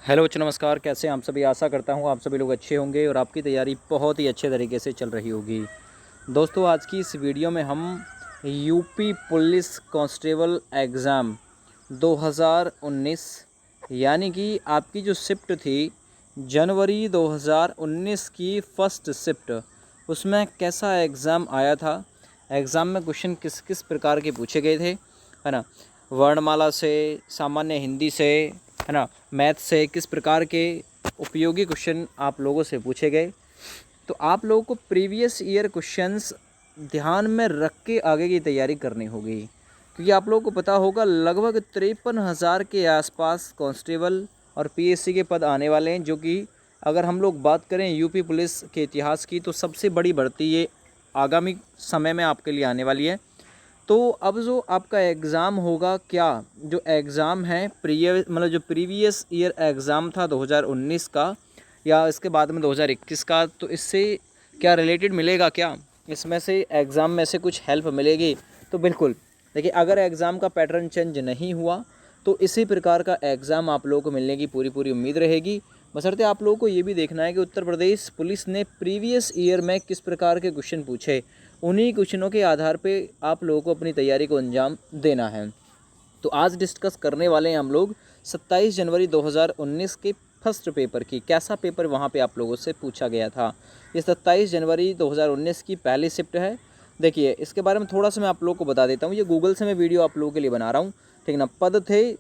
Hello बच्चों, नमस्कार। कैसे हैं आप सभी? आशा करता हूँ आप सभी लोग अच्छे होंगे और आपकी तैयारी बहुत ही अच्छे तरीके से चल रही होगी। दोस्तों, आज की इस वीडियो में हम यूपी पुलिस कांस्टेबल एग्ज़ाम 2019 यानी कि आपकी जो शिफ्ट थी जनवरी 2019 की फ़र्स्ट शिफ्ट, उसमें कैसा एग्ज़ाम आया था, एग्ज़ाम में क्वेश्चन किस किस प्रकार के पूछे गए थे, है ना। वर्णमाला से, सामान्य हिंदी से, है ना, मैथ से किस प्रकार के उपयोगी क्वेश्चन आप लोगों से पूछे गए। तो आप लोगों को प्रीवियस ईयर क्वेश्चंस ध्यान में रख के आगे की तैयारी करनी होगी, क्योंकि आप लोगों को पता होगा लगभग 53,000 के आसपास कांस्टेबल और पीएससी के पद आने वाले हैं, जो कि अगर हम लोग बात करें यूपी पुलिस के इतिहास की तो सबसे बड़ी भर्ती ये आगामी समय में आपके लिए आने वाली है। तो अब जो आपका एग्ज़ाम होगा, क्या जो एग्ज़ाम है जो प्रीवियस ईयर एग्ज़ाम था 2019 का या इसके बाद में 2021 का, तो इससे क्या रिलेटेड मिलेगा, क्या इसमें से एग्ज़ाम में से कुछ हेल्प मिलेगी? तो बिल्कुल। देखिए, अगर एग्ज़ाम का पैटर्न चेंज नहीं हुआ तो इसी प्रकार का एग्ज़ाम आप लोगों को मिलने की पूरी पूरी उम्मीद रहेगी। बशर्ते आप लोगों को ये भी देखना है कि उत्तर प्रदेश पुलिस ने प्रीवियस ईयर में किस प्रकार के क्वेश्चन पूछे, उन्हीं क्वेश्चनों के आधार पे आप लोगों को अपनी तैयारी को अंजाम देना है। तो आज डिस्कस करने वाले हैं हम लोग 27 जनवरी 2019 के फर्स्ट पेपर की, कैसा पेपर वहाँ पे आप लोगों से पूछा गया था। ये 27 जनवरी 2019 की पहली शिफ्ट है। देखिए, इसके बारे में थोड़ा सा मैं आप लोगों को बता देता हूँ। ये गूगल से मैं वीडियो आप लोगों के लिए बना रहा हूँ, ठीक ना। पद थे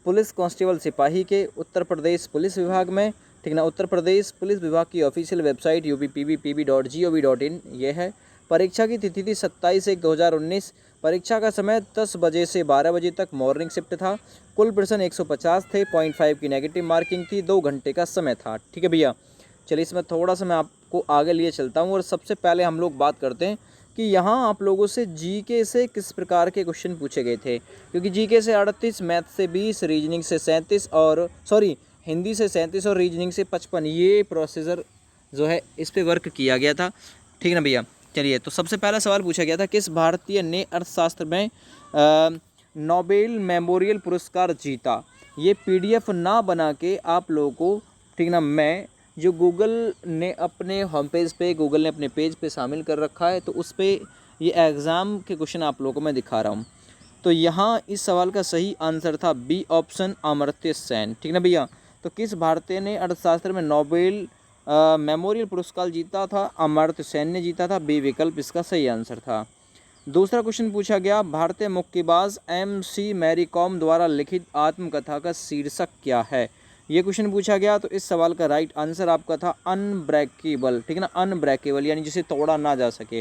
पुलिस कांस्टेबल सिपाही के उत्तर प्रदेश पुलिस विभाग में, ठीक ना। उत्तर प्रदेश पुलिस विभाग की ऑफिशियल वेबसाइट upppb.gov.in ये है। परीक्षा की तिथि थी 27/1/2019। परीक्षा का समय 10 बजे से 12 बजे तक मॉर्निंग शिफ्ट था। कुल प्रश्न 150 थे, 0.5 की नेगेटिव मार्किंग थी, 2 घंटे का समय था। ठीक है भैया, चलिए इसमें थोड़ा सा मैं आपको आगे लिए चलता हूँ और सबसे पहले हम लोग बात करते हैं कि यहाँ आप लोगों से जीके से किस प्रकार के क्वेश्चन पूछे गए थे। क्योंकि जीके से 38, मैथ से 20, रीजनिंग से 37 और हिंदी से 37 और रीजनिंग से 55, ये प्रोसीजर जो है इस पर वर्क किया गया था। ठीक ना भैया। चलिए, तो सबसे पहला सवाल पूछा गया था, किस भारतीय ने अर्थशास्त्र में नोबेल मेमोरियल पुरस्कार जीता। ये पीडीएफ ना बना के आप लोगों को, ठीक ना, मैं जो गूगल ने अपने होम पेज पे, गूगल ने अपने पेज पे शामिल कर रखा है, तो उस पर ये एग्ज़ाम के क्वेश्चन आप लोगों को मैं दिखा रहा हूँ। तो यहाँ इस सवाल का सही आंसर था बी ऑप्शन, अमर्त्य सेन। ठीक ना भैया। तो किस भारतीय ने अर्थशास्त्र में नोबेल मेमोरियल पुरस्कार जीता था? अमर्त्य सेन ने जीता था। बी विकल्प इसका सही आंसर था। दूसरा क्वेश्चन पूछा गया, भारतीय मुक्केबाज MC मैरी कॉम द्वारा लिखित आत्मकथा का शीर्षक क्या है। ये क्वेश्चन पूछा गया। तो इस सवाल का राइट आंसर आपका था अनब्रेकेबल। ठीक है ना, अनब्रेकेबल यानी जिसे तोड़ा ना जा सके।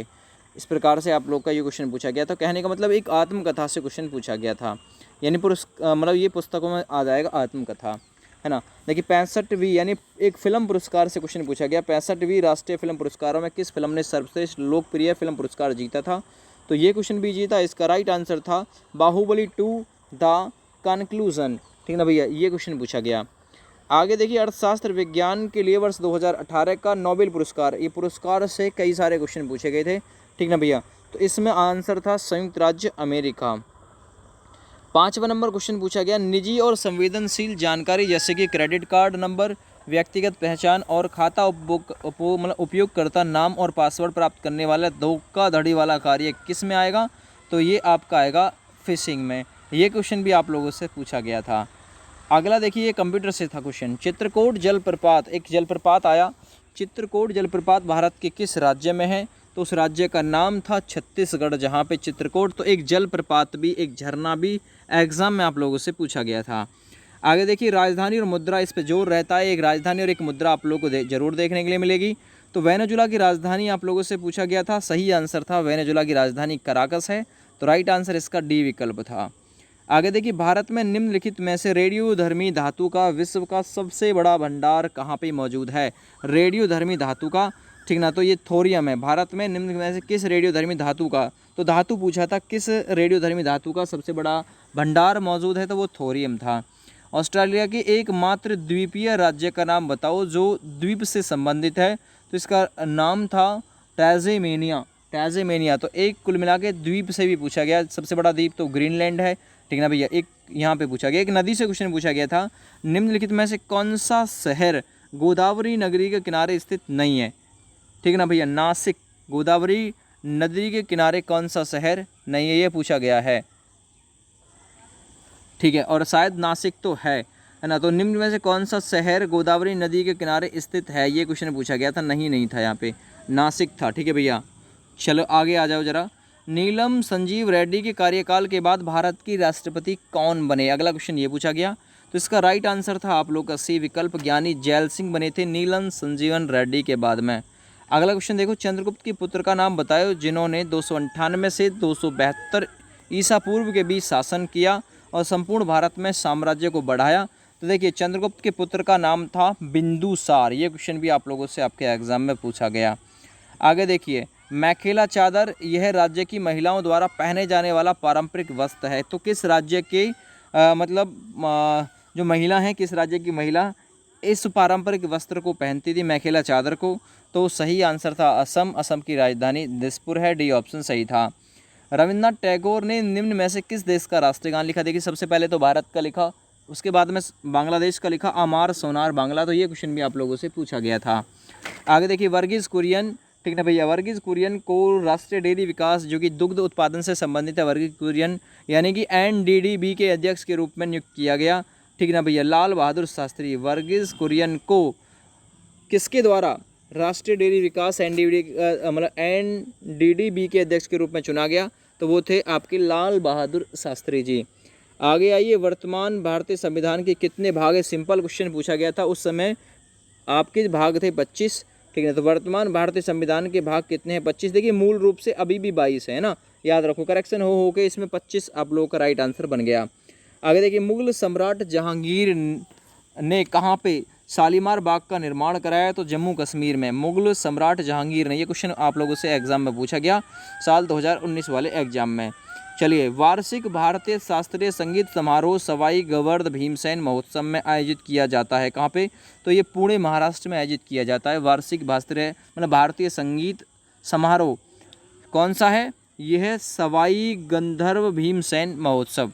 इस प्रकार से आप लोग का ये क्वेश्चन पूछा गया था। कहने का मतलब एक आत्मकथा से क्वेश्चन पूछा गया था, यानी मतलब ये पुस्तकों में आ जाएगा आत्मकथा, है ना। देखिए, 65वीं यानी एक फिल्म पुरस्कार से क्वेश्चन पूछा गया। 65वीं राष्ट्रीय फिल्म पुरस्कारों में किस फिल्म ने सर्वश्रेष्ठ लोकप्रिय फिल्म पुरस्कार जीता था। तो ये क्वेश्चन भी जीता। इसका राइट आंसर था बाहुबली 2 द कंक्लूजन। ठीक ना भैया, ये क्वेश्चन पूछा गया। आगे देखिए, अर्थशास्त्र विज्ञान के लिए वर्ष 2018 का नोबेल पुरस्कार, ये पुरस्कार से कई सारे क्वेश्चन पूछे गए थे। ठीक ना भैया। तो इसमें आंसर था संयुक्त राज्य अमेरिका। 5वां नंबर क्वेश्चन पूछा गया, निजी और संवेदनशील जानकारी जैसे कि क्रेडिट कार्ड नंबर, व्यक्तिगत पहचान और खाता उपयोगकर्ता नाम और पासवर्ड प्राप्त करने वाला धोखाधड़ी वाला कार्य किस में आएगा। तो ये आपका आएगा फिशिंग में। ये क्वेश्चन भी आप लोगों से पूछा गया था। अगला देखिए, ये कंप्यूटर से था क्वेश्चन। चित्रकूट जलप्रपात, एक जलप्रपात आया। चित्रकूट जलप्रपात भारत के किस राज्य में है। तो उस राज्य का नाम था छत्तीसगढ़, जहाँ पे चित्रकूट। तो एक जलप्रपात भी, एक झरना भी एग्जाम में आप लोगों से पूछा गया था। आगे देखिए, राजधानी और मुद्रा, इस पे जोर रहता है। एक राजधानी और एक मुद्रा आप लोगों को जरूर देखने के लिए मिलेगी। तो वेनेजुला की राजधानी आप लोगों से पूछा गया था। सही आंसर था वेनेजुला की राजधानी कराकस है। तो राइट आंसर इसका डी विकल्प था। आगे देखिए, भारत में निम्नलिखित में से रेडियोधर्मी धातु का विश्व का सबसे बड़ा भंडार कहाँ पे मौजूद है। रेडियोधर्मी धातु का, ठीक ना, तो ये थोरियम है। भारत में निम्न में से किस रेडियोधर्मी धातु का, तो धातु पूछा था, किस रेडियोधर्मी धातु का सबसे बड़ा भंडार मौजूद है, तो वो थोरियम था। ऑस्ट्रेलिया के एकमात्र द्वीपीय राज्य का नाम बताओ जो द्वीप से संबंधित है। तो इसका नाम था टैज़मेनिया। टैज़मेनिया। तो एक कुल मिला के द्वीप से भी पूछा गया। सबसे बड़ा द्वीप तो ग्रीनलैंड है। ठीक ना भैया। एक यहाँ पे पूछा गया, एक नदी से क्वेश्चन पूछा गया था, निम्नलिखित में से कौन सा शहर गोदावरी नगरी के किनारे स्थित नहीं है। ठीक है ना भैया, नासिक गोदावरी नदी के किनारे कौन सा शहर नहीं है, ये पूछा गया है। ठीक है, और शायद नासिक तो है ना। तो निम्न में से कौन सा शहर गोदावरी नदी के किनारे स्थित है, ये क्वेश्चन पूछा गया था। नहीं था यहाँ पे, नासिक था। ठीक है भैया, चलो आगे आ जाओ जरा। नीलम संजीव रेड्डी के कार्यकाल के बाद भारत की राष्ट्रपति कौन बने, अगला क्वेश्चन ये पूछा गया। तो इसका राइट आंसर था आप लोग का सी विकल्प, ज्ञानी जैल सिंह बने थे नीलम संजीवन रेड्डी के बाद में। अगला क्वेश्चन देखो, चंद्रगुप्त के पुत्र का नाम बताओ जिन्होंने 298 से 272 ईसा पूर्व के बीच शासन किया और संपूर्ण भारत में साम्राज्य को बढ़ाया। तो देखिए, चंद्रगुप्त के पुत्र का नाम था बिंदुसार। ये क्वेश्चन भी आप लोगों से आपके एग्जाम में पूछा गया। आगे देखिए, मैखेला चादर यह राज्य की महिलाओं द्वारा पहने जाने वाला पारंपरिक वस्त्र है। तो किस राज्य के जो महिला हैं, किस राज्य की महिला इस पारंपरिक वस्त्र को पहनती थी, मैखेला चादर को? तो सही आंसर था असम। असम की राजधानी दिसपुर है, डी ऑप्शन सही था। रविन्द्रनाथ टैगोर ने निम्न में से किस देश का राष्ट्रगान लिखा? देखिए, सबसे पहले तो भारत का लिखा, उसके बाद में बांग्लादेश का लिखा, अमार सोनार बांग्ला। तो ये क्वेश्चन भी आप लोगों से पूछा गया था। आगे देखिए, वर्गीज कुरियन, ठीक ना भैया, वर्गीज कुरियन को राष्ट्रीय डेयरी विकास जो कि दुग्ध उत्पादन से संबंधित है, वर्गीज कुरियन यानी कि NDDB के अध्यक्ष के रूप में नियुक्त किया गया। ठीक ना भैया, लाल बहादुर शास्त्री। वर्गीज कुरियन को किसके द्वारा राष्ट्रीय डेयरी विकास NDDB के अध्यक्ष के रूप में चुना गया? तो वो थे आपके लाल बहादुर शास्त्री जी। आगे आइए, वर्तमान भारतीय संविधान के कितने भाग है? सिंपल क्वेश्चन पूछा गया था उस समय, आपके भाग थे 25। ठीक है, तो वर्तमान भारतीय संविधान के भाग कितने हैं? 25। देखिए, मूल रूप से अभी भी 22 है ना, याद रखो, करेक्शन हो के इसमें 25 आप लोगों का राइट आंसर बन गया। आगे देखिए, मुगल सम्राट जहांगीर ने कहाँ पे शालीमार बाग का निर्माण कराया? तो जम्मू कश्मीर में मुगल सम्राट जहांगीर ने। ये क्वेश्चन आप लोगों से एग्जाम में पूछा गया साल 2019 वाले एग्जाम में। चलिए, वार्षिक भारतीय शास्त्रीय संगीत समारोह सवाई गवर्ध भीमसेन महोत्सव में आयोजित किया जाता है कहाँ पे? तो ये पुणे महाराष्ट्र में आयोजित किया जाता है। वार्षिक भारतीय संगीत समारोह कौन सा है? यह है सवाई गंधर्व भीमसेन महोत्सव।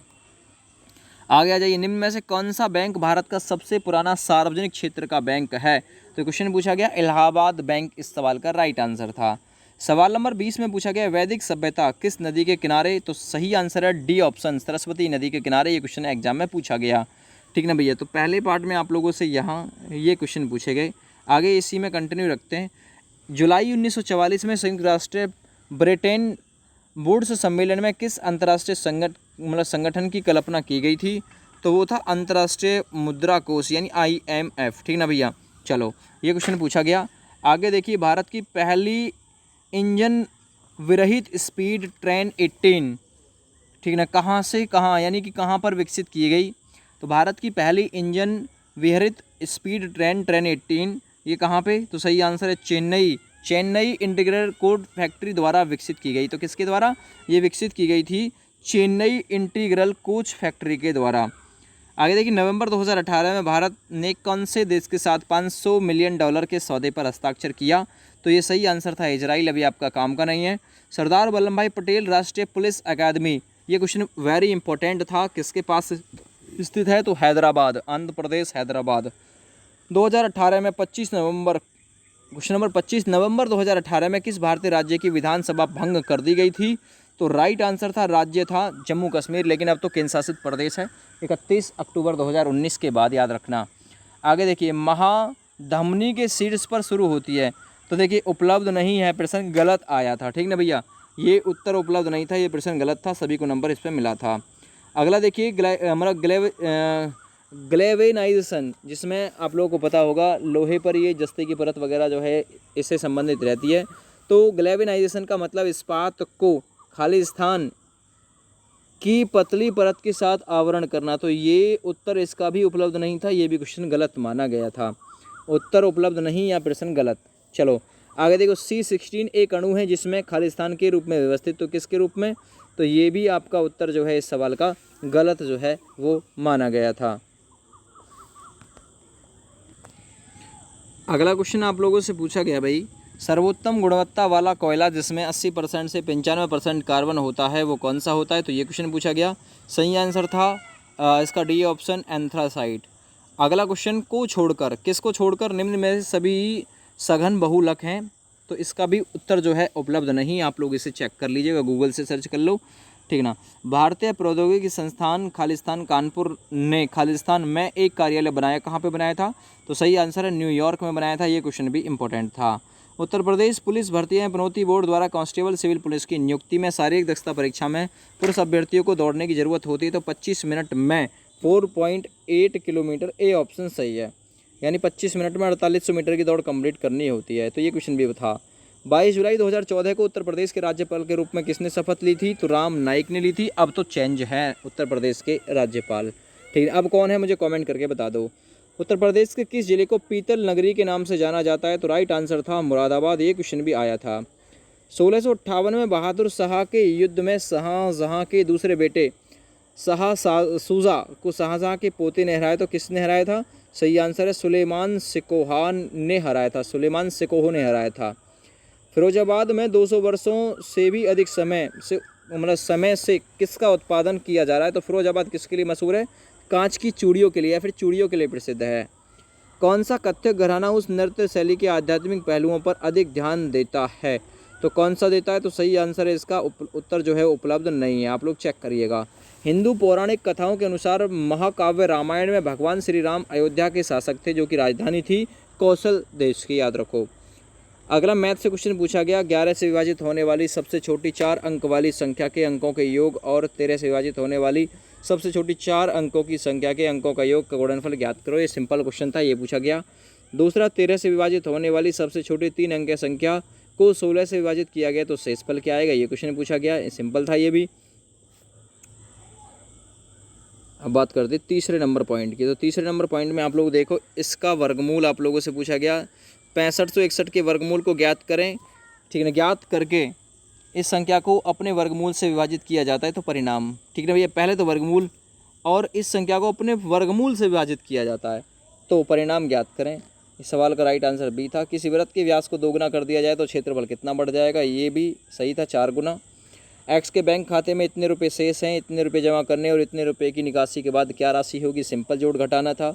आगे आ जाइए, निम्न में से कौन सा बैंक भारत का सबसे पुराना सार्वजनिक क्षेत्र का बैंक है? तो क्वेश्चन पूछा गया, इलाहाबाद बैंक इस सवाल का राइट आंसर था। सवाल नंबर 20 में पूछा गया, वैदिक सभ्यता किस नदी के किनारे? तो सही आंसर है डी ऑप्शन, सरस्वती नदी के किनारे। ये क्वेश्चन एग्जाम में पूछा गया। ठीक ना भैया, तो पहले पार्ट में आप लोगों से यहाँ ये क्वेश्चन पूछे गए, आगे इसी में कंटिन्यू रखते हैं। जुलाई 1944 में संयुक्त राष्ट्र ब्रिटेन वुड्स सम्मेलन में किस अंतर्राष्ट्रीय संगठन की कल्पना की गई थी? तो वो था अंतर्राष्ट्रीय मुद्रा कोष यानी IMF। ठीक ना भैया, चलो ये क्वेश्चन पूछा गया। आगे देखिए, भारत की पहली इंजन विरहित स्पीड ट्रेन 18, ठीक ना, कहाँ से कहाँ यानी कि कहाँ पर विकसित की गई? तो भारत की पहली इंजन विरहित स्पीड ट्रेन 18 ये कहाँ पे? तो सही आंसर है चेन्नई इंटीग्रेटेड कोच फैक्ट्री द्वारा विकसित की गई। तो किसके द्वारा ये विकसित की गई थी? चेन्नई इंटीग्रल कोच फैक्ट्री के द्वारा। आगे देखिए, नवंबर 2018 में भारत ने कौन से देश के साथ $500 मिलियन के सौदे पर हस्ताक्षर किया? तो ये सही आंसर था इजराइल, अभी आपका काम का नहीं है। सरदार वल्लभ भाई पटेल राष्ट्रीय पुलिस अकादमी, ये क्वेश्चन वेरी इंपॉर्टेंट था, किसके पास स्थित है? तो हैदराबाद, आंध्र प्रदेश, हैदराबाद। 2018 में 25 नवंबर, क्वेश्चन नंबर 25, नवंबर 2018 में किस भारतीय राज्य की विधानसभा भंग कर दी गई थी? तो राइट आंसर था, राज्य था जम्मू कश्मीर, लेकिन अब तो केंद्र शासित प्रदेश है। 31 अक्टूबर 2019 के बाद, याद रखना। आगे देखिए, महाधमनी के शीर्ष पर शुरू होती है। तो देखिए, उपलब्ध नहीं है, प्रश्न गलत आया था। ठीक ना भैया, ये उत्तर उपलब्ध नहीं था, ये प्रश्न गलत था, सभी को नंबर इस पर मिला था। अगला देखिए, ग्लेवेनाइजेशन, जिसमें आप लोगों को पता होगा लोहे पर ये जस्ते की परत वगैरह जो है इससे संबंधित रहती है। तो ग्लेवेनाइजेशन का मतलब इस्पात को खाली स्थान की पतली परत के साथ आवरण करना। तो ये उत्तर इसका भी उपलब्ध नहीं था, ये भी क्वेश्चन गलत माना गया था। उत्तर उपलब्ध नहीं या प्रश्न गलत। चलो आगे देखो, C16 एक अणु है जिसमें खालिस्तान के रूप में व्यवस्थित, तो किसके रूप में? तो ये भी आपका उत्तर जो है इस सवाल का गलत जो है वो माना गया था। अगला क्वेश्चन आप लोगों से पूछा गया भाई, सर्वोत्तम गुणवत्ता वाला कोयला जिसमें 80% से 95% कार्बन होता है वो कौन सा होता है? तो ये क्वेश्चन पूछा गया। सही आंसर था इसका डी ऑप्शन एंथ्रासाइट। अगला क्वेश्चन, को छोड़कर, किसको छोड़कर निम्न में से सभी सघन बहुलक हैं? तो इसका भी उत्तर जो है उपलब्ध नहीं, आप लोग इसे चेक कर लीजिएगा, गूगल से सर्च कर लो, ठीक ना। भारतीय प्रौद्योगिकी संस्थान खालिस्तान कानपुर ने खालिस्तान में एक कार्यालय बनाया, कहाँ पे बनाया था? तो सही आंसर है न्यूयॉर्क में बनाया था। ये क्वेश्चन भी इंपॉर्टेंट था। उत्तर प्रदेश पुलिस भर्ती एवं प्रोन्नति बोर्ड द्वारा कांस्टेबल सिविल पुलिस की नियुक्ति में शारीरिक दक्षता परीक्षा में पुरुष अभ्यर्थियों को दौड़ने की जरूरत होती है, तो 25 मिनट में 4.8 किलोमीटर, ए ऑप्शन सही है। यानी 25 मिनट में 4800 मीटर की दौड़ कंप्लीट करनी होती है, तो ये क्वेश्चन भी था। 22 जुलाई 2014 को उत्तर प्रदेश के राज्यपाल के रूप में किसने शपथ ली थी? तो राम नाईक ने ली थी। अब तो चेंज है उत्तर प्रदेश के राज्यपाल, ठीक है। अब कौन है मुझे कमेंट करके बता दो। उत्तर प्रदेश के किस जिले को पीतल नगरी के नाम से जाना जाता है? तो राइट आंसर था मुरादाबाद। ये क्वेश्चन भी आया था। 1658 में बहादुर शाह के युद्ध में शाहजहां के दूसरे बेटे सूजा को शाहजहां के पोते ने हराया, तो किसने हराया था? सही आंसर है सुलेमान सिकोहा ने हराया था, सुलेमान सिकोह ने हराया था। फिरोजाबाद में 200 वर्षों से भी अधिक समय से किसका उत्पादन किया जा रहा है? तो फिरोजाबाद किसके लिए मशहूर है? कांच की चूड़ियों के लिए या फिर चूड़ियों के लिए प्रसिद्ध है। कौन सा कथक घराना उस नृत्य शैली के आध्यात्मिक पहलुओं पर अधिक ध्यान देता है? तो कौन सा देता है? तो सही आंसर है इसका उत्तर जो है उपलब्ध नहीं है, आप लोग चेक करिएगा। हिंदू पौराणिक कथाओं के अनुसार महाकाव्य रामायण में भगवान श्री राम अयोध्या के शासक थे, जो कि राजधानी थी कौशल देश की, याद रखो। अगला मैथ से क्वेश्चन पूछा गया, 11 से विभाजित होने वाली सबसे छोटी 4 अंक वाली संख्या के अंकों के योग और 13 से विभाजित होने वाली सबसे छोटी 4 अंकों की संख्या के अंकों का योग का गुणनफल ज्ञात करो। ये सिंपल क्वेश्चन था, ये पूछा गया। दूसरा, 13 से विभाजित होने वाली सबसे छोटी 3 अंक संख्या को 16 से विभाजित किया गया तो शेषफल क्या आएगा? ये क्वेश्चन पूछा गया, सिंपल था ये भी। अब बात करते तीसरे नंबर पॉइंट की। तो तीसरे नंबर पॉइंट में आप लोग देखो, इसका वर्गमूल आप लोगों से पूछा गया। 6561 के वर्गमूल को ज्ञात करें, ठीक है ना। ज्ञात करके इस संख्या को अपने वर्गमूल से विभाजित किया जाता है, तो परिणाम, ठीक है भैया। पहले तो वर्गमूल और इस संख्या को अपने वर्गमूल से विभाजित किया जाता है, तो परिणाम ज्ञात करें। इस सवाल का राइट आंसर बी था। किसी वृत्त के व्यास को दोगुना कर दिया जाए तो क्षेत्रफल कितना बढ़ जाएगा? ये भी सही था, 4 गुना। एक्स के बैंक खाते में इतने रुपए शेष हैं, इतने रुपए जमा करने और इतने रुपए की निकासी के बाद क्या राशि होगी? सिंपल जोड़ घटाना था,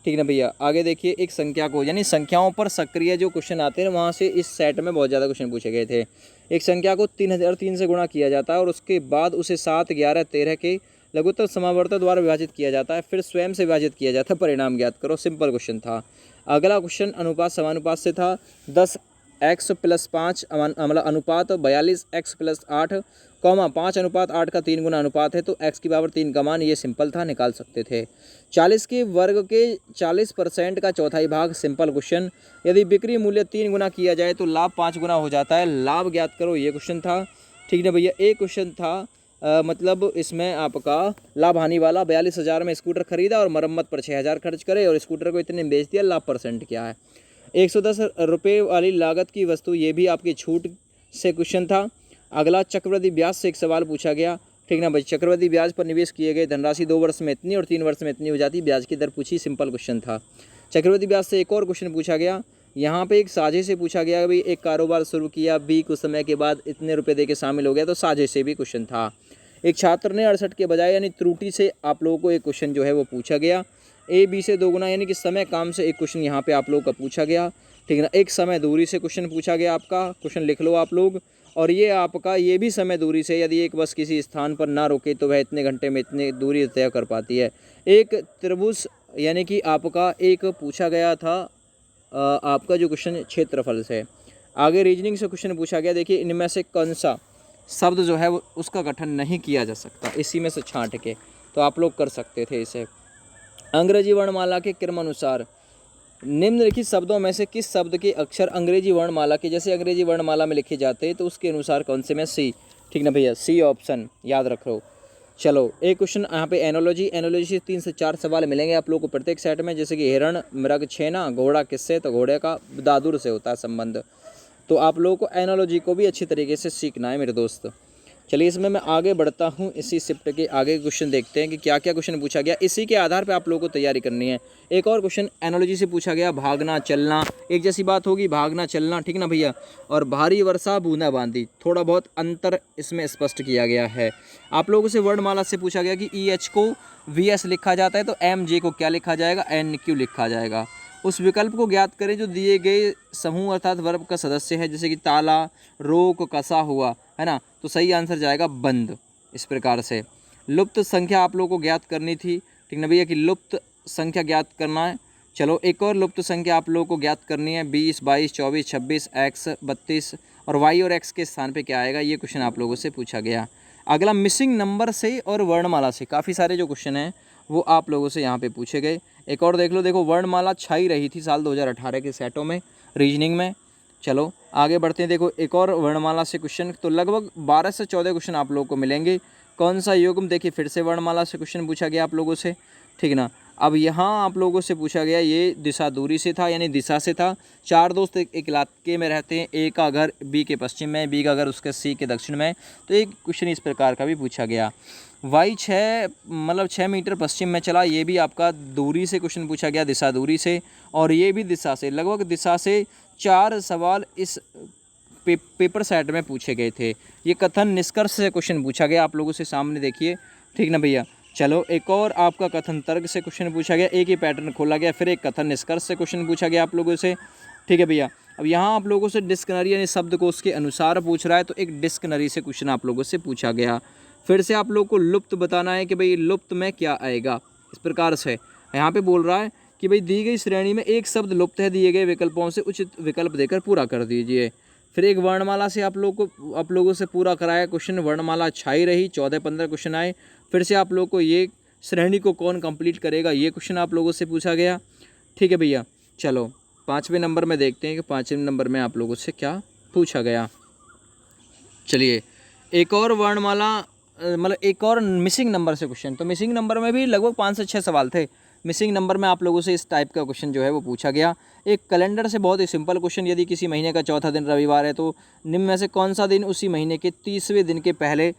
ठीक ना भैया। आगे देखिए, एक संख्या को, यानी संख्याओं पर सक्रिय जो क्वेश्चन आते हैं वहाँ से इस सेट में बहुत ज़्यादा क्वेश्चन पूछे गए थे। एक संख्या को 3003 से गुणा किया जाता है और उसके बाद उसे 7, 11, 13 के लघुत्तर समावर्त द्वारा विभाजित किया जाता है, फिर स्वयं से विभाजित किया जाता है, परिणाम ज्ञात करो। सिंपल क्वेश्चन था। अगला क्वेश्चन अनुपात समानुपात से था। 10x + 5 मतलब अनुपात 42x + 8, 5:8 का 3 गुना अनुपात है, तो x की पावर 3 का मान, ये सिंपल था, निकाल सकते थे। 40 के वर्ग के 40% का चौथाई भाग, सिंपल क्वेश्चन। यदि बिक्री मूल्य 3 गुना किया जाए तो लाभ 5 गुना हो जाता है, लाभ ज्ञात करो, ये क्वेश्चन था, ठीक है भैया। एक क्वेश्चन था मतलब इसमें आपका लाभ हानि वाला, 42,000 में स्कूटर खरीदा और मरम्मत पर 6,000 खर्च करे और स्कूटर को इतने में बेच दिया, लाभ परसेंट क्या है? 110 रुपये वाली लागत की वस्तु, ये भी आपकी छूट से क्वेश्चन था। अगला, चक्रवृद्धि ब्याज से एक सवाल पूछा गया, ठीक ना भाई। चक्रवृद्धि ब्याज पर निवेश किए गए धनराशि 2 वर्ष में इतनी और 3 वर्ष में इतनी हो जाती, ब्याज की दर पूछी, सिंपल क्वेश्चन था। चक्रवृद्धि ब्याज से एक और क्वेश्चन पूछा गया, यहाँ पे एक साझे से पूछा गया, भाई एक कारोबार शुरू किया, बी कुछ समय के बाद इतने रुपए दे के शामिल हो गया, तो साझे से भी क्वेश्चन था। एक छात्र ने 68 के बजाय यानी त्रुटि से आप लोगों को एक क्वेश्चन जो है वो पूछा गया। ए बी से 2 गुना यानी कि समय काम से एक क्वेश्चन यहाँ पे आप लोगों का पूछा गया, ठीक है ना। एक समय दूरी से क्वेश्चन पूछा गया, आपका क्वेश्चन लिख लो आप लोग। और ये आपका ये भी समय दूरी से, यदि एक बस किसी स्थान पर ना रुके तो वह इतने घंटे में इतनी दूरी तय कर पाती है। एक त्रिभुज यानी कि आपका एक पूछा गया था आपका जो क्वेश्चन क्षेत्रफल से। आगे रीजनिंग से क्वेश्चन पूछा गया, देखिए इनमें से कौन सा शब्द जो है वो उसका गठन नहीं किया जा सकता, इसी में से छांट के, तो आप लोग कर सकते थे इसे। अंग्रेजी वर्णमाला के क्रमानुसार निम्नलिखित शब्दों में से किस शब्द के अक्षर अंग्रेजी वर्णमाला के जैसे अंग्रेजी वर्णमाला में लिखे जाते हैं, तो उसके अनुसार कौन से में? सी, ठीक ना भैया, सी ऑप्शन याद रखो। चलो एक क्वेश्चन यहाँ पे एनोलॉजी से 3 से 4 सवाल मिलेंगे आप लोगों को प्रत्येक सेट में, जैसे कि हिरण, मृग, छेना, घोड़ा किससे? तो घोड़े का दादुर से होता है संबंध, तो आप लोगों को एनोलॉजी को भी अच्छी तरीके से सीखना है मेरे दोस्त। चलिए इसमें मैं आगे बढ़ता हूँ, इसी शिफ्ट के आगे क्वेश्चन देखते हैं कि क्या क्या क्वेश्चन पूछा गया। इसी के आधार पे आप लोगों को तैयारी करनी है। एक और क्वेश्चन एनालॉजी से पूछा गया, भागना चलना एक जैसी बात होगी, भागना चलना, ठीक ना भैया। और भारी वर्षा बूंदाबांदी, थोड़ा बहुत अंतर इसमें स्पष्ट किया गया है। आप लोगों से वर्णमाला से पूछा गया कि EH को VS लिखा जाता है तो MJ को क्या लिखा जाएगा, NQ लिखा जाएगा। उस विकल्प को ज्ञात करें जो दिए गए समूह अर्थात वर्ब का सदस्य है, जैसे कि ताला, रोक, कसा हुआ, है ना। तो सही आंसर जाएगा बंद। इस प्रकार से लुप्त संख्या आप लोगों को ज्ञात करनी थी, ठीक ना भैया, कि लुप्त संख्या ज्ञात करना है। चलो एक और लुप्त संख्या आप लोगों को ज्ञात करनी है, 20, 22, 24, 26, X, 32 और Y और X के स्थान पे क्या आएगा, ये क्वेश्चन आप लोगों से पूछा गया। अगला मिसिंग नंबर से और वर्णमाला से काफ़ी सारे जो क्वेश्चन हैं वो आप लोगों से यहाँ पे पूछे गए। एक और देख लो, देखो वर्णमाला छाई रही थी साल 2018 के सेटों में रीजनिंग में। चलो आगे बढ़ते हैं, देखो एक और वर्णमाला से क्वेश्चन, तो लगभग 12 से 14 क्वेश्चन आप लोगों को मिलेंगे। कौन सा युग्म, देखिए फिर से वर्णमाला से क्वेश्चन पूछा गया आप लोगों से, ठीक ना। अब यहाँ आप लोगों से पूछा गया, ये दिशा दूरी से था यानी दिशा से था। 4 दोस्त एक इलाके में रहते हैं, A का घर B के पश्चिम में, B का घर उसके C के दक्षिण में। तो एक क्वेश्चन इस प्रकार का भी पूछा गया। Y 6 मीटर पश्चिम में चला, ये भी आपका दूरी से क्वेश्चन पूछा गया, दिशा दूरी से। और ये भी दिशा से, लगभग दिशा से 4 सवाल इस पेपर सेट में पूछे गए थे। ये कथन निष्कर्ष से क्वेश्चन पूछा गया आप लोगों से, सामने देखिए, ठीक ना भैया। चलो एक और आपका कथन तर्क से क्वेश्चन पूछा गया, एक ही पैटर्न खोला गया, फिर एक कथन निष्कर्ष से क्वेश्चन पूछा गया आप लोगों से, ठीक है भैया। अब यहाँ आप लोगों से डिक्शनरी यानी शब्दकोश के अनुसार पूछ रहा है, तो एक डिक्शनरी से क्वेश्चन आप लोगों से पूछा गया। फिर से आप लोगों को लुप्त बताना है कि भाई लुप्त में क्या आएगा। इस प्रकार से यहाँ पे बोल रहा है कि भाई दी गई श्रेणी में एक शब्द लुप्त है, दिए गए विकल्पों से उचित विकल्प देकर पूरा कर दीजिए। फिर एक वर्णमाला से आप लोगों से पूरा कराया क्वेश्चन, वर्णमाला छाई रही, 14-15 क्वेश्चन आए। फिर से आप लोगों को ये श्रेणी को कौन कंप्लीट करेगा, ये क्वेश्चन आप लोगों से पूछा गया, ठीक है भैया। चलो 5वें नंबर में देखते हैं कि 5वें नंबर में आप लोगों से क्या पूछा गया। चलिए एक और वर्णमाला मतलब एक और मिसिंग नंबर से क्वेश्चन, तो मिसिंग नंबर में भी लगभग 5 से 6 सवाल थे। मिसिंग नंबर में आप लोगों से इस टाइप का क्वेश्चन जो है वो पूछा गया। एक कैलेंडर से बहुत ही सिंपल क्वेश्चन, यदि किसी महीने का चौथा दिन रविवार है तो निम्न में से कौन सा दिन उसी महीने के 30वें दिन के पहले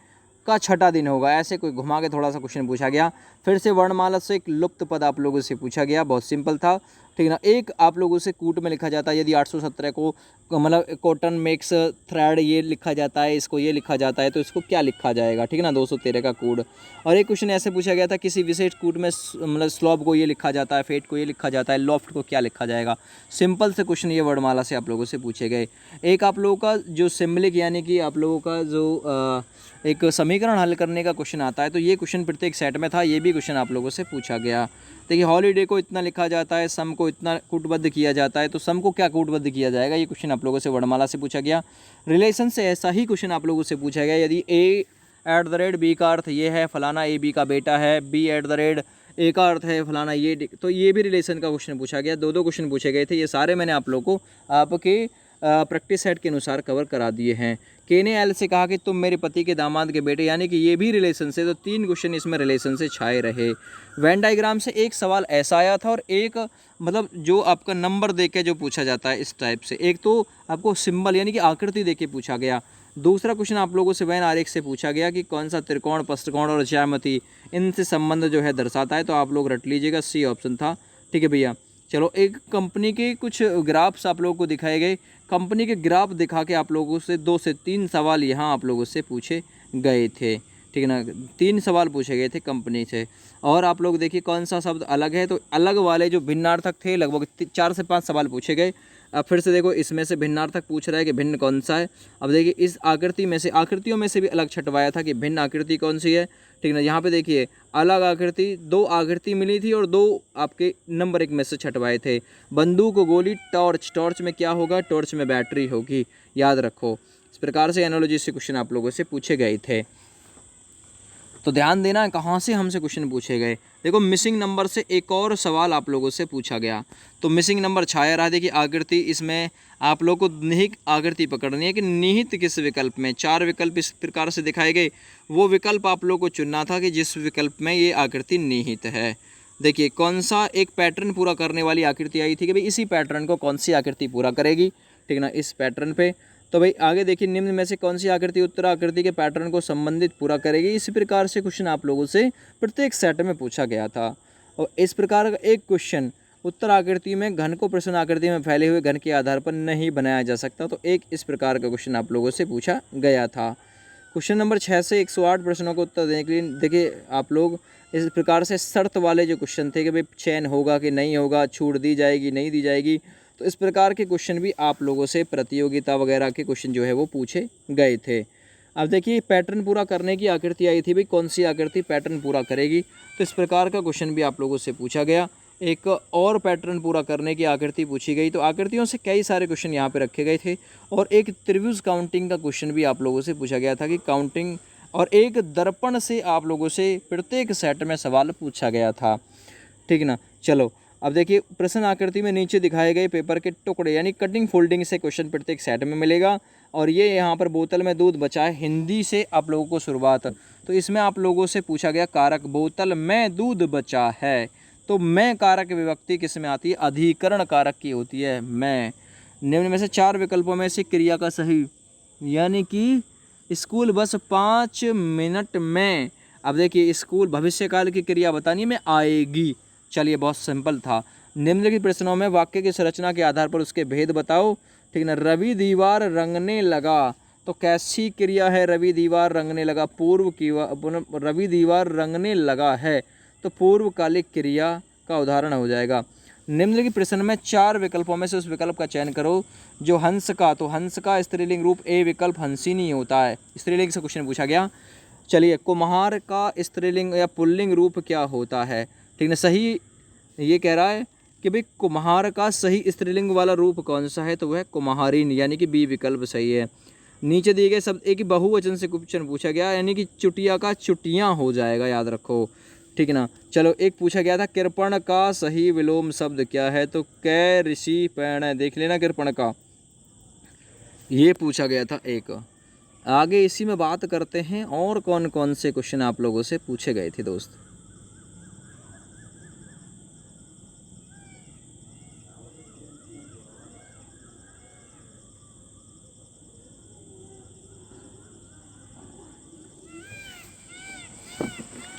का छठा दिन होगा, ऐसे कोई घुमा के थोड़ा सा क्वेश्चन पूछा गया। फिर से वर्णमाला से एक लुप्त पद आप लोगों से पूछा गया, बहुत सिंपल था, ठीक ना। एक आप लोगों से कूट में लिखा जाता है, यदि 817 को मतलब कॉटन मेक्स थ्रेड ये लिखा जाता है, इसको ये लिखा जाता है, तो इसको क्या लिखा जाएगा, ठीक ना, 213 का कूट। और एक क्वेश्चन ऐसे पूछा गया था, किसी विशेष कूट में मतलब स्लॉब को ये लिखा जाता है, फेट को ये लिखा जाता है, लॉफ्ट को क्या लिखा जाएगा। सिंपल से क्वेश्चन ये वर्णमाला से आप लोगों से पूछे गए। एक आप लोगों का जो सिम्बलिक यानी कि आप लोगों का जो एक समीकरण हल करने का क्वेश्चन आता है, तो ये क्वेश्चन प्रत्येक सेट में था, ये भी क्वेश्चन आप लोगों से पूछा गया। देखिए हॉलीडे को इतना लिखा जाता है, सम को इतना कूटबद्ध किया जाता है, तो सम को क्या कूटबद्ध किया जाएगा, ये क्वेश्चन आप लोगों से वर्णमाला से पूछा गया। रिलेशन से ऐसा ही क्वेश्चन आप लोगों से पूछा गया, यदि A@B का अर्थ ये है, फलाना AB का बेटा है, B@A का अर्थ है फलाना ये, तो ये भी रिलेशन का क्वेश्चन पूछा गया। 2 क्वेश्चन पूछे गए थे, ये सारे मैंने आप लोगों को आपके प्रैक्टिस सेट के अनुसार कवर करा दिए हैं। के ने एल से कहा कि तुम मेरे पति के दामाद के बेटे, यानी कि ये भी रिलेशन से, तो 3 क्वेश्चन इसमें रिलेशन से छाए रहे। वेन डायग्राम से एक सवाल ऐसा आया था और एक मतलब जो आपका नंबर दे के जो पूछा जाता है इस टाइप से, एक तो आपको सिंबल यानी कि आकृति दे के पूछा गया। दूसरा क्वेश्चन आप लोगों से वेन आरेख से पूछा गया कि कौन सा त्रिकोण, पष्टकोण और ज्यामिति इनसे संबंध जो है दर्शाता है, तो आप लोग रट लीजिएगा, सी ऑप्शन था, ठीक है भैया। चलो एक कंपनी के कुछ ग्राफ्स आप लोगों को दिखाए गए, कंपनी के ग्राफ दिखा के आप लोगों से 2 से 3 सवाल यहाँ आप लोगों से पूछे गए थे, ठीक है ना। 3 सवाल पूछे गए थे कंपनी से। और आप लोग देखिए कौन सा शब्द अलग है, तो अलग वाले जो भिन्नार्थक थे लगभग 4 से 5 सवाल पूछे गए। अब फिर से देखो इसमें से भिन्नार्थक पूछ रहा है कि भिन्न कौन सा है। अब देखिए इस आकृति में से, आकृतियों में से भी अलग छटवाया था कि भिन्न आकृति कौन सी है, ठीक ना। यहाँ पे देखिए अलग आकृति, 2 आकृति मिली थी और 2 आपके नंबर 1 में से छटवाए थे। बंदूक, गोली, टॉर्च, टॉर्च में क्या होगा, टॉर्च में बैटरी होगी, याद रखो। इस प्रकार से एनालॉजी से क्वेश्चन आप लोगों से पूछे गए थे, तो ध्यान देना कहाँ से हमसे क्वेश्चन पूछे गए। देखो मिसिंग नंबर से एक और सवाल आप लोगों से पूछा गया, तो मिसिंग नंबर छाया रहा। देखिए आकृति, इसमें आप लोग को निहित आकृति पकड़नी है कि निहित किस विकल्प में, 4 विकल्प इस प्रकार से दिखाए गए, वो विकल्प आप लोग को चुनना था कि जिस विकल्प में ये आकृति निहित है। देखिए कौन सा एक पैटर्न पूरा करने वाली आकृति आई थी कि भाई इसी पैटर्न को कौन सी आकृति पूरा करेगी, ठीक ना, इस पैटर्न पे। तो भाई आगे देखिए, निम्न में से कौन सी आकृति उत्तर आकृति के पैटर्न को संबंधित पूरा करेगी। इसी प्रकार से क्वेश्चन आप लोगों से प्रत्येक सेट में पूछा गया था। और इस प्रकार का एक क्वेश्चन उत्तर आकृति में घन को प्रश्न आकृति में फैले हुए घन के आधार पर नहीं बनाया जा सकता। तो एक इस प्रकार का क्वेश्चन आप लोगों से पूछा गया था। क्वेश्चन नंबर 6 से 108 प्रश्नों को उत्तर देने के लिए देखिए आप लोग इस प्रकार से शर्त वाले जो क्वेश्चन थे कि भाई चयन होगा कि नहीं होगा, छूट दी जाएगी नहीं दी जाएगी, तो इस प्रकार के क्वेश्चन भी आप लोगों से प्रतियोगिता वगैरह के क्वेश्चन जो है वो पूछे गए थे। अब देखिए पैटर्न पूरा करने की आकृति आई थी, भाई कौन सी आकृति पैटर्न पूरा करेगी। तो इस प्रकार का क्वेश्चन भी आप लोगों से पूछा गया। एक और पैटर्न पूरा करने की आकृति पूछी गई। तो आकृतियों से कई सारे क्वेश्चन यहाँ पे रखे गए थे। और एक त्रिभुज काउंटिंग का क्वेश्चन भी आप लोगों से पूछा गया था कि काउंटिंग, और एक दर्पण से आप लोगों से प्रत्येक सेट में सवाल पूछा गया था। ठीक ना। चलो अब देखिए प्रश्न आकृति में नीचे दिखाए गए पेपर के टुकड़े यानी कटिंग फोल्डिंग से क्वेश्चन प्रत्येक सेट में मिलेगा। और ये यहाँ पर बोतल में दूध बचा है, हिंदी से आप लोगों को शुरुआत। तो इसमें आप लोगों से पूछा गया कारक बोतल में दूध बचा है। तो मैं कारक विभक्ति किस में आती है? अधिकरण कारक की होती है मैं। निम्न में से 4 विकल्पों में से क्रिया का सही, यानी कि स्कूल बस 5 मिनट में। अब देखिए स्कूल भविष्यकाल की क्रिया बतानी में आएगी। चलिए बहुत सिंपल था। निम्नलिखित प्रश्नों में वाक्य की संरचना के आधार पर उसके भेद बताओ। ठीक ना। रवि दीवार रंगने लगा, तो कैसी क्रिया है? रवि दीवार रंगने लगा पूर्व की, रवि दीवार रंगने लगा है तो पूर्वकालिक क्रिया का उदाहरण हो जाएगा। निम्नलिखित प्रश्न में 4 विकल्पों में से उस विकल्प का चयन करो जो हंस का, तो हंस का स्त्रीलिंग रूप ए विकल्प हंसिनी होता है। स्त्रीलिंग से क्वेश्चन पूछा गया। चलिए कुम्हार का स्त्रीलिंग या पुल्लिंग रूप क्या होता है? ठीक है, सही ये कह रहा है कि भाई कुम्हार का सही स्त्रीलिंग वाला रूप कौन सा है? तो वह कुम्हारिन, यानी कि बी विकल्प सही है। नीचे दिए गए शब्द एक बहुवचन से क्वेश्चन पूछा गया, यानी कि चुटिया का चुटियाँ हो जाएगा, याद रखो। ठीक ना। चलो एक पूछा गया था कृपण का सही विलोम शब्द क्या है? तो कै ऋषि पैण, देख लेना कृपण का, ये पूछा गया था एक। आगे इसी में बात करते हैं और कौन कौन से क्वेश्चन आप लोगों से पूछे गए थे दोस्त।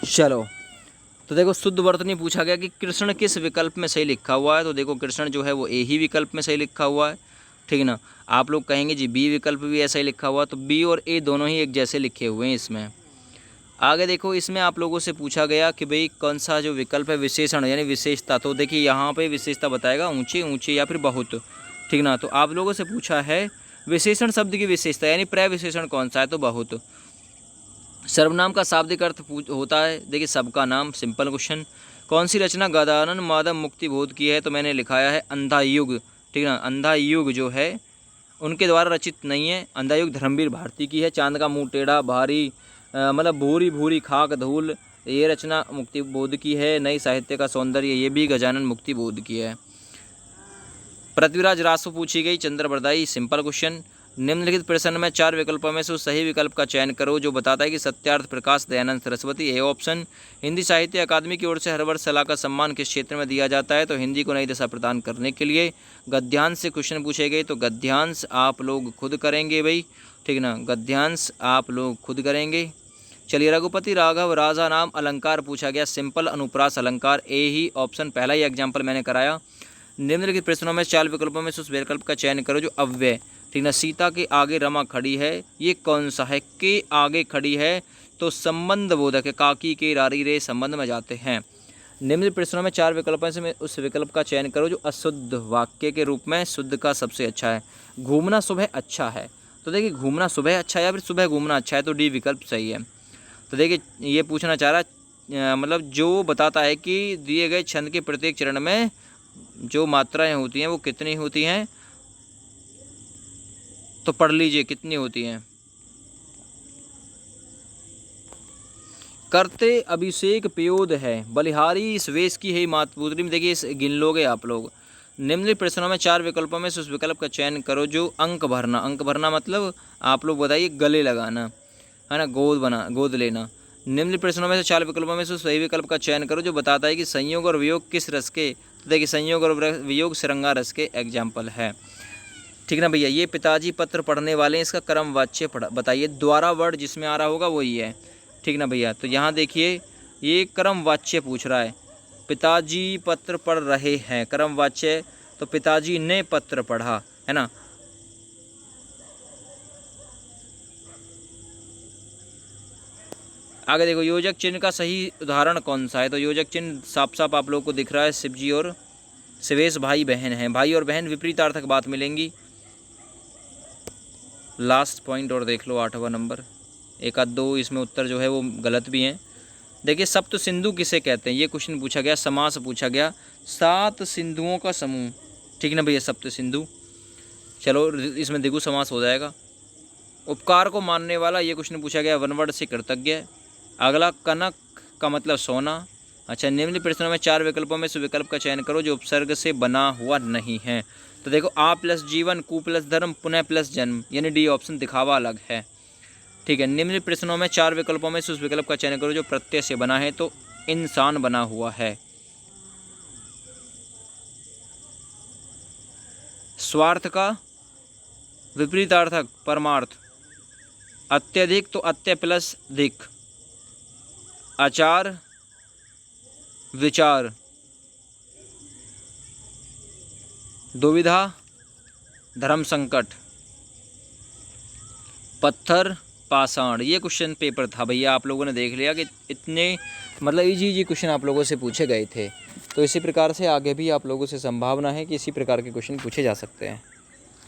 चलो तो देखो शुद्ध वर्तनी पूछा गया कि कृष्ण किस विकल्प में सही लिखा हुआ है? तो देखो कृष्ण जो है वो ए ही विकल्प में सही लिखा हुआ है। ठीक ना। आप लोग कहेंगे जी बी विकल्प भी ऐसा ही लिखा हुआ, तो बी और ए दोनों ही एक जैसे लिखे हुए हैं इसमें। आगे देखो इसमें आप लोगों से पूछा गया कि भाई कौन सा जो विकल्प है विशेषण यानी विशेषता, तो देखिए यहाँ पे विशेषता बताएगा ऊंचे ऊंचे या फिर बहुत। ठीक ना। तो आप लोगों से पूछा है विशेषण शब्द की विशेषता यानी प्रविशेषण कौन सा है? तो बहुत। सर्वनाम का शाब्दिक अर्थ होता है, देखिए सबका नाम, सिंपल क्वेश्चन। कौन सी रचना गजानन माधव मुक्ति बोध की है? तो मैंने लिखाया है अंधा युग। ठीक ना। अंधा युग जो है उनके द्वारा रचित नहीं है, अंधा युग धर्मवीर भारती की है। चांद का मुंह टेढ़ा भारी मतलब भूरी भूरी खाक धूल, ये रचना मुक्ति बोध की है। नई साहित्य का सौंदर्य, ये भी गजानन मुक्ति बोध की है। पृथ्वीराज रासो पूछी गई, चंद्र बरदाई, सिंपल क्वेश्चन। निम्नलिखित प्रश्न में 4 विकल्पों में से उस सही विकल्प का चयन करो जो बताता है कि सत्यार्थ प्रकाश दयानंद सरस्वती, ए ऑप्शन। हिंदी साहित्य अकादमी की ओर से हर वर्ष सलाह का सम्मान किस क्षेत्र में दिया जाता है? तो हिंदी को नई दिशा प्रदान करने के लिए। गद्यांश से क्वेश्चन पूछे गए, तो गद्यांश आप लोग खुद करेंगे भाई। ठीक ना। गद्यांश आप लोग खुद करेंगे। चलिए रघुपति राघव राजा नाम अलंकार पूछा गया, सिंपल अनुप्रास अलंकार, ए ही ऑप्शन, पहला ही एग्जाम्पल मैंने कराया। निम्नलिखित प्रश्नों में 4 विकल्पों में से उस विकल्प का चयन करो जो अव्यय। ठीक ना। सीता के आगे रमा खड़ी है, ये कौन सा है? के आगे खड़ी है तो संबंध बोधक है, काकी के रारी रे संबंध में जाते हैं। निम्नलिखित प्रश्नों में 4 विकल्पों से उस विकल्प का चयन करो जो अशुद्ध वाक्य के रूप में शुद्ध का सबसे अच्छा है। घूमना सुबह अच्छा है, तो देखिए घूमना सुबह अच्छा है या फिर सुबह घूमना अच्छा है? तो डी विकल्प सही है। तो देखिए ये पूछना चाह रहा मतलब जो बताता है कि दिए गए छंद के प्रत्येक चरण में जो मात्राएं होती हैं वो कितनी होती हैं? तो पढ़ लीजिए कितनी होती हैं। करते अभिषेक पेयोद है, बलिहारी इस वेश की है मातपुत्री में, देखिए इस गिन लोगे आप लोग। निम्नलिखित प्रश्नों में 4 विकल्पों में से उस विकल्प का चयन करो जो अंक भरना, अंक भरना मतलब आप लोग बताइए गले लगाना है ना, गोद लेना। निम्नलिखित प्रश्नों में से 4 विकल्पों में से सही विकल्प का चयन करो जो बताता है कि संयोग और वियोग किस रस के? तो देखिए संयोग और वियोग श्रृंगार रस के एग्जाम्पल है। ठीक ना भैया। ये पिताजी पत्र पढ़ने वाले हैं, इसका कर्म वाच्य बताइए। द्वारा वर्ड जिसमें आ रहा होगा वही है, ठीक ना भैया। तो यहाँ देखिए ये कर्म वाच्य पूछ रहा है, पिताजी पत्र पढ़ रहे हैं, कर्म वाच्य, तो पिताजी ने पत्र पढ़ा, है ना। आगे देखो योजक चिन्ह का सही उदाहरण कौन सा है। तो योजक चिन्ह साफ साफ आप लोगों को दिख रहा है, शिवजी और शिवेश भाई बहन हैं। भाई और बहन विपरीतार्थक बात मिलेंगी। लास्ट पॉइंट और देख लो 8वां नंबर, एक आध दो इसमें उत्तर जो है वो गलत भी हैं। देखिए सप्त सिंधु किसे कहते हैं, ये क्वेश्चन पूछा गया, समास पूछा गया, 7 सिंधुओं का समूह, ठीक ना भैया, सप्त सिंधु। चलो इसमें दिगु समास हो जाएगा। उपकार को मानने वाला, ये क्वेश्चन पूछा गया, वनवर्ड से कृतज्ञ। अगला कनक का मतलब सोना। अच्छा, निम्न प्रश्नों में 4 विकल्पों में से विकल्प का चयन करो जो उपसर्ग से बना हुआ नहीं है। तो देखो आ प्लस जीवन, कु प्लस धर्म, पुनः प्लस जन्म, यानी डी ऑप्शन, दिखावा अलग है, ठीक है। निम्न प्रश्नों में 4 विकल्पों में से उस विकल्प का चयन करो जो प्रत्यय से बना है। तो इंसान बना हुआ है। स्वार्थ का विपरीतार्थक परमार्थ। अत्यधिक तो अत्य प्लस धिक। आचार विचार। दुविधा धर्म संकट। पत्थर पाषाण। ये क्वेश्चन पेपर था भैया, आप लोगों ने देख लिया कि इतने मतलब इजी क्वेश्चन आप लोगों से पूछे गए थे। तो इसी प्रकार से आगे भी आप लोगों से संभावना है कि इसी प्रकार के क्वेश्चन पूछे जा सकते हैं।